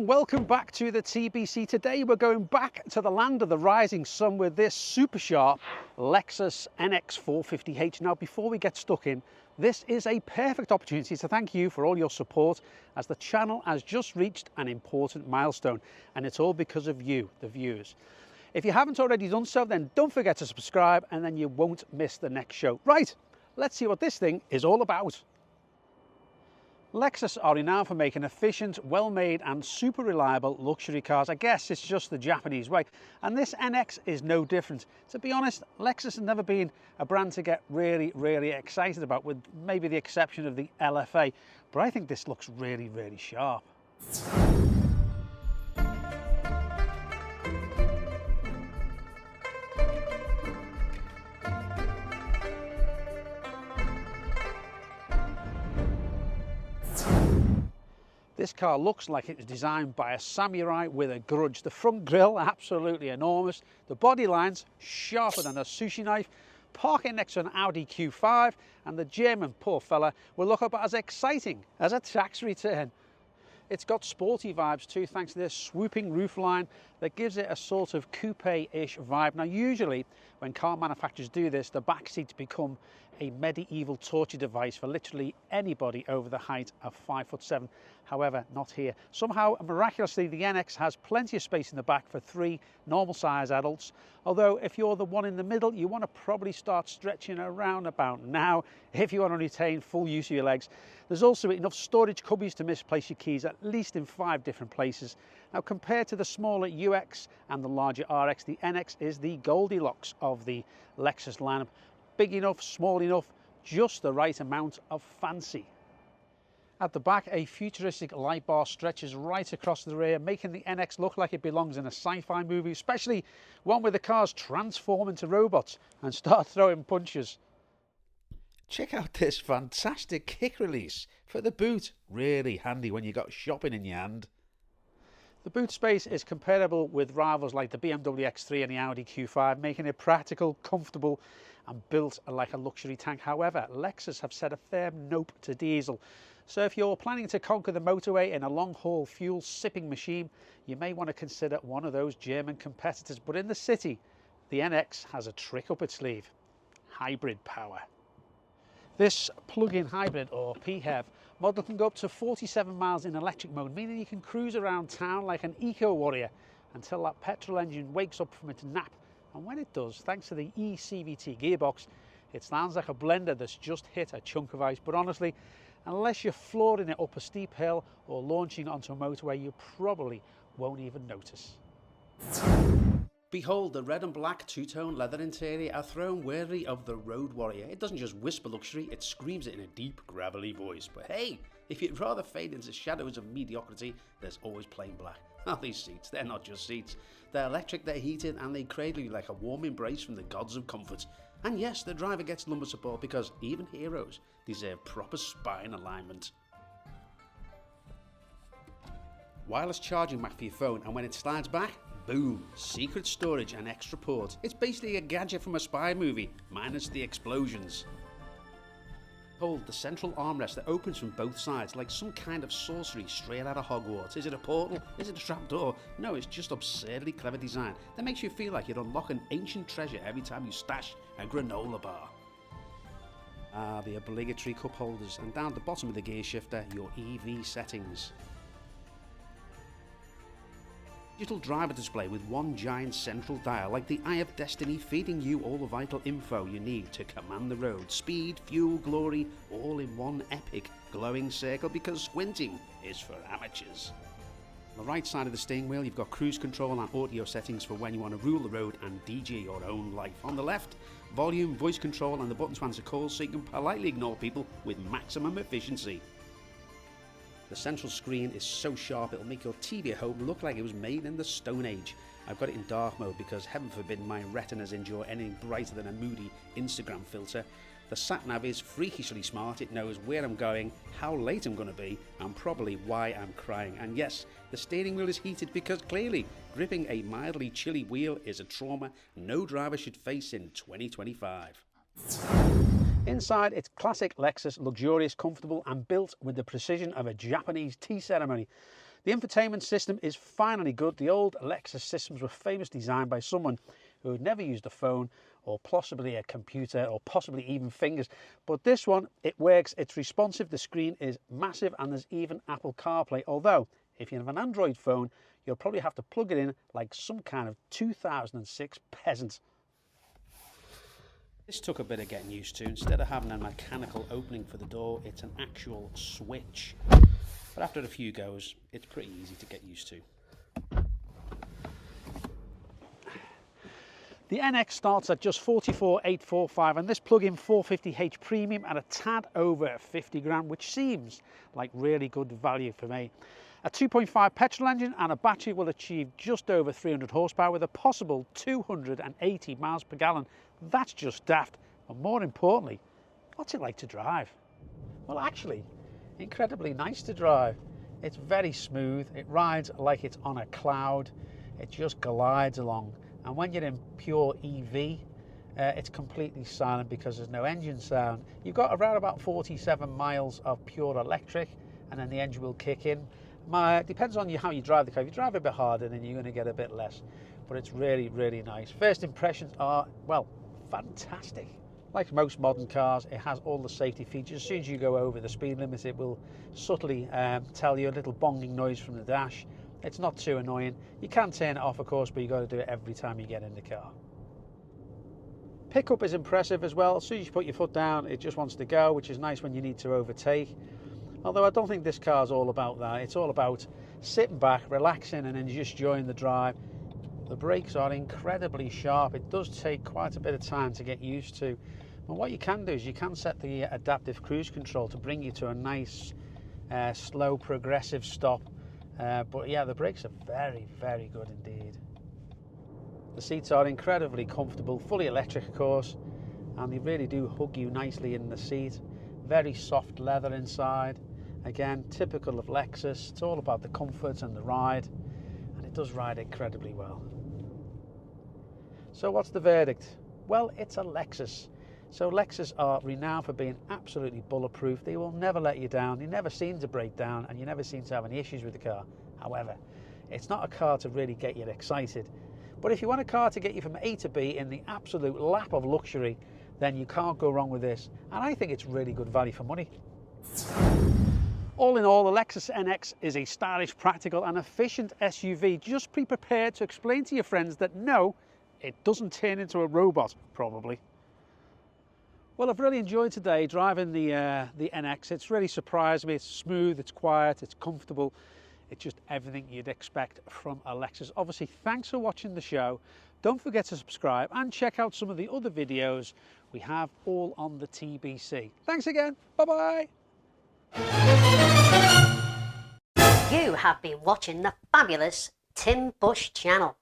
and welcome back to the TBC. Today we're going back to the land of the rising sun with this super sharp Lexus NX 450h. Now before we get stuck in, this is a perfect opportunity to thank you for all your support, as the channel has just reached an important milestone, and it's all because of you, the viewers. If you haven't already done so, then don't forget to subscribe and then you won't miss the next show. Right, let's see what this thing is all about. Lexus are renowned for making efficient, well-made and super reliable luxury cars. I guess it's just the Japanese way, and this NX is no different. To be honest, Lexus has never been a brand to get really excited about, with maybe the exception of the LFA, but I think this looks really sharp. This car looks like it was designed by a samurai with a grudge. The front grille, absolutely enormous. The body lines, sharper than a sushi knife. Parking next to an Audi Q5, and the German, poor fella, will look up as exciting as a tax return. It's got sporty vibes too, thanks to this swooping roofline that gives it a sort of coupe-ish vibe. Now usually when car manufacturers do this, the back seats become a medieval torture device for literally anybody over the height of 5'7". However, not here. Somehow, miraculously, the NX has plenty of space in the back for 3 normal size adults. Although if you're the one in the middle, you want to probably start stretching around about now if you want to retain full use of your legs. There's also enough storage cubbies to misplace your keys, at least in 5 different places. Now compared to the smaller UX and the larger RX, the NX is the Goldilocks of the Lexus lineup. Big enough, small enough, just the right amount of fancy. At the back, a futuristic light bar stretches right across the rear, making the NX look like it belongs in a sci-fi movie, especially one where the cars transform into robots and start throwing punches. Check out this fantastic kick release for the boot. Really handy when you got shopping in your hand. The boot space is comparable with rivals like the BMW X3 and the Audi Q5, making it practical, comfortable and built like a luxury tank. However, Lexus have set a firm nope to diesel. So if you're planning to conquer the motorway in a long-haul fuel-sipping machine, you may want to consider one of those German competitors. But in the city, the NX has a trick up its sleeve: hybrid power. This plug-in hybrid, or PHEV, model can go up to 47 miles in electric mode, meaning you can cruise around town like an eco-warrior until that petrol engine wakes up from its nap. And when it does, thanks to the eCVT gearbox, it sounds like a blender that's just hit a chunk of ice. But honestly, unless you're flooring it up a steep hill or launching onto a motorway, you probably won't even notice. Behold, the red and black two-tone leather interior are thrown worthy of the Road Warrior. It doesn't just whisper luxury, it screams it in a deep, gravelly voice. But hey, if you'd rather fade into shadows of mediocrity, there's always plain black. Now these seats, they're not just seats. They're electric, they're heated, and they cradle you like a warm embrace from the gods of comfort. And yes, the driver gets lumbar support, because even heroes deserve proper spine alignment. Wireless charging back for your phone, and when it slides back, boom, secret storage and extra port. It's basically a gadget from a spy movie, minus the explosions. Hold the central armrest that opens from both sides like some kind of sorcery straight out of Hogwarts. Is it a portal? Is it a trapdoor? No, it's just absurdly clever design that makes you feel like you'd unlock an ancient treasure every time you stash a granola bar. The obligatory cup holders, and down the bottom of the gear shifter, your EV settings. Digital driver display with one giant central dial, like the Eye of Destiny, feeding you all the vital info you need to command the road. Speed, fuel, glory, all in one epic glowing circle, because squinting is for amateurs. On the right side of the steering wheel, you've got cruise control and audio settings for when you want to rule the road and DJ your own life. On the left, volume, voice control and the button to answer calls so you can politely ignore people with maximum efficiency. The central screen is so sharp it'll make your TV at home look like it was made in the Stone Age. I've got it in dark mode because heaven forbid my retinas endure anything brighter than a moody Instagram filter. The sat-nav is freakishly smart. It knows where I'm going, how late I'm going to be, and probably why I'm crying. And yes, the steering wheel is heated because clearly gripping a mildly chilly wheel is a trauma no driver should face in 2025. Inside, it's classic Lexus, luxurious, comfortable and built with the precision of a Japanese tea ceremony. The infotainment system is finally good. The old Lexus systems were famously designed by someone who had never used a phone or possibly a computer or possibly even fingers. But this one, it works, it's responsive, the screen is massive, and there's even Apple CarPlay. Although, if you have an Android phone, you'll probably have to plug it in like some kind of 2006 peasant. This took a bit of getting used to. Instead of having a mechanical opening for the door, it's an actual switch. But after a few goes, it's pretty easy to get used to. The NX starts at just 44,845, and this plug-in 450h Premium at a tad over 50 grand, which seems like really good value for me. A 2.5 petrol engine and a battery will achieve just over 300 horsepower with a possible 280 miles per gallon. That's just daft. And more importantly, what's it like to drive? Well, actually, incredibly nice to drive. It's very smooth. It rides like it's on a cloud. It just glides along. And when you're in pure EV, it's completely silent because there's no engine sound. You've got around about 47 miles of pure electric, and then the engine will kick in. Depends on how you drive the car. If you drive a bit harder, then you're going to get a bit less. But it's really, really nice. First impressions are, well, fantastic. Like most modern cars, it has all the safety features. As soon as you go over the speed limit, it will subtly tell you a little bonging noise from the dash. It's not too annoying. You can turn it off, of course, but you've got to do it every time you get in the car. Pickup is impressive as well. As soon as you put your foot down, it just wants to go, which is nice when you need to overtake. Although I don't think this car's all about that. It's all about sitting back, relaxing, and then just enjoying the drive. The brakes are incredibly sharp. It does take quite a bit of time to get used to. But what you can do is you can set the adaptive cruise control to bring you to a nice, slow, progressive stop. But yeah, the brakes are very, very good indeed. The seats are incredibly comfortable, fully electric of course, and they really do hug you nicely in the seat. Very soft leather inside. Again, typical of Lexus. It's all about the comfort and the ride, and it does ride incredibly well. So what's the verdict? Well, it's a Lexus. So Lexus are renowned for being absolutely bulletproof. They will never let you down. They never seem to break down, and you never seem to have any issues with the car. However, it's not a car to really get you excited. But if you want a car to get you from A to B in the absolute lap of luxury, then you can't go wrong with this. And I think it's really good value for money. All in all, the Lexus NX is a stylish, practical and efficient SUV. Just be prepared to explain to your friends that no, it doesn't turn into a robot, probably. Well, I've really enjoyed today driving the NX. It's really surprised me. It's smooth, it's quiet, it's comfortable. It's just everything you'd expect from a Lexus. Obviously, thanks for watching the show. Don't forget to subscribe and check out some of the other videos we have all on the TBC. Thanks again. Bye-bye. You have been watching the fabulous Tim Bush channel.